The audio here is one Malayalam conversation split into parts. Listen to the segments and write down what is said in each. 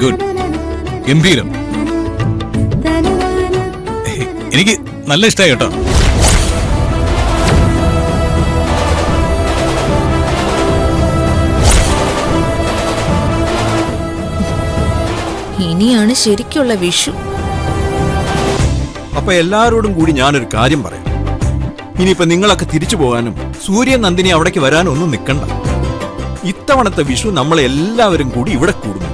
ഗുഡ്, ഗംഭീരം. എനിക്ക് നല്ല ഇഷ്ടമായി കേട്ടോ. ഇനിയാണ് ശരിക്കുള്ള വിഷു. അപ്പൊ എല്ലാരോടും കൂടി ഞാനൊരു കാര്യം പറയാം. ഇനിയിപ്പോ നിങ്ങളൊക്കെ തിരിച്ചു പോകാനും സൂര്യൻ നന്ദിനി അവിടേക്ക് വരാനും ഒന്നും നിൽക്കണ്ട. ഇത്തവണത്തെ വിഷു നമ്മളെല്ലാവരും കൂടി ഇവിടെ കൂടുന്നു.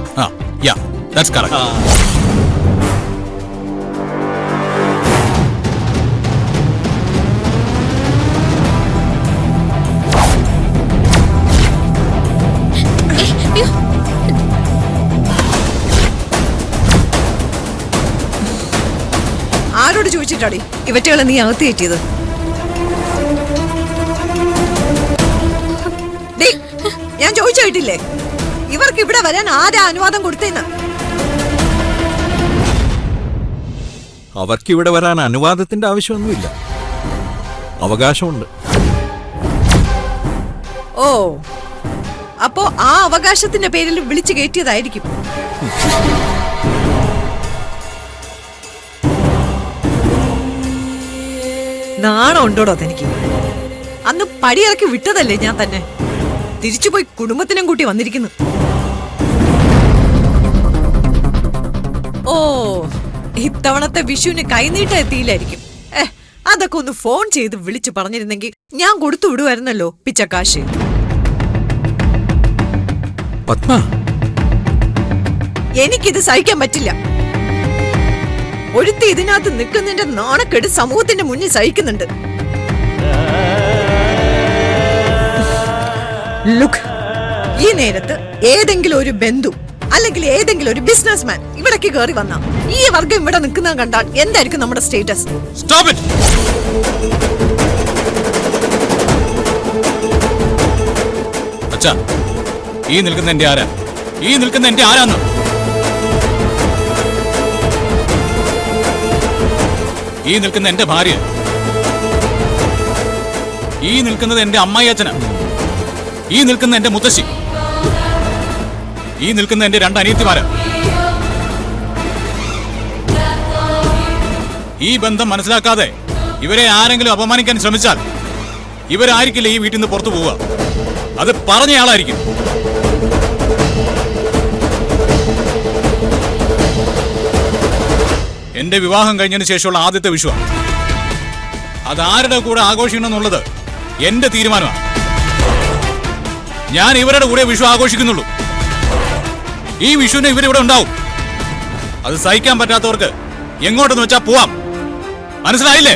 That's correct. ആരോട് ചോദിച്ചിട്ടാടി ഇവറ്റകളെ നീ അകത്ത് കയറ്റിയത്? ഞാൻ ചോദിച്ചു കേട്ടില്ലേ, ഇവർക്ക് ഇവിടെ വരാൻ ആരാ അനുവാദം കൊടുത്തേന്ന്? അവർക്ക് ഇവിടെ വരാൻ അനുവാദത്തിന്റെ ആവശ്യമൊന്നുമില്ല, അവകാശമുണ്ട്. ഓ, അപ്പോ ആ അവകാശത്തിന്റെ പേരിൽ വിളിച്ചു കയറ്റിയതായിരിക്കും. നാണം ഉണ്ടോടോ തനിക്ക്? അന്ന് പടിയിറക്കി വിട്ടതല്ലേ ഞാൻ തന്നെ. തിരിച്ചുപോയി കുടുംബത്തിനും കൂട്ടി വന്നിരിക്കുന്നു. ഓ, ഇത്തവണത്തെ വിഷുവിന് കൈനീട്ടം എത്തിയില്ലായിരിക്കും. അതൊക്കെ ഒന്ന് ഫോൺ ചെയ്ത് വിളിച്ചു പറഞ്ഞിരുന്നെങ്കിൽ ഞാൻ കൊടുത്തു വിടുവായിരുന്നല്ലോ പിച്ചക്കാശ്. പത്മ, എനിക്കിത് സഹിക്കാൻ പറ്റില്ല. ഒരുത്തി ഇതിനകത്ത് നിൽക്കുന്നതിന്റെ നാണക്കേട് സമൂഹത്തിന്റെ മുന്നിൽ സഹിക്കുന്നുണ്ട്. ലുക്ക്, ഈ നേരത്ത് ഏതെങ്കിലും ഒരു ബന്ധു അല്ലെങ്കിൽ ഏതെങ്കിലും ഒരു ബിസിനസ്മാൻ ഇവിടേക്ക് കയറി വന്ന ഈ വർഗം ഇവിടെ നിൽക്കുന്ന കണ്ടാൽ എന്തായിരിക്കും നമ്മുടെ സ്റ്റേറ്റസ്? Stop it! അച്ഛാ, ഈ നിൽക്കുന്ന എന്റെ ആരാ? ഈ നിൽക്കുന്ന എന്റെ ആരാന്ന്? ഈ നിൽക്കുന്ന എന്റെ ഭാര്യ. ഈ നിൽക്കുന്നത് എന്റെ അമ്മായി അച്ഛനാ. ഈ നിൽക്കുന്ന എന്റെ മുത്തശ്ശി. ഈ നിൽക്കുന്ന എന്റെ രണ്ട് അനിയത്തിമാരാ. ഈ ബന്ധം മനസ്സിലാക്കാതെ ഇവരെ ആരെങ്കിലും അപമാനിക്കാൻ ശ്രമിച്ചാൽ ഇവരായിരിക്കില്ല ഈ വീട്ടിൽ നിന്ന് പുറത്തു പോവുക. അത് പറഞ്ഞയാളായിരിക്കും. എന്റെ വിവാഹം കഴിഞ്ഞതിന് ശേഷമുള്ള ആദ്യത്തെ വിഷു. അതാരുടെ കൂടെ ആഘോഷിക്കണമെന്നുള്ളത് എന്റെ തീരുമാനമാണ്. ഞാൻ ഇവരുടെ കൂടെ വിഷു ആഘോഷിക്കുന്നുള്ളൂ. ഈ വിഷുവിന് ഇവരിവിടെ ഉണ്ടാവും. അത് സഹിക്കാൻ പറ്റാത്തവർക്ക് എങ്ങോട്ടെന്ന് വെച്ചാൽ പോവാം. മനസ്സിലായില്ലേ?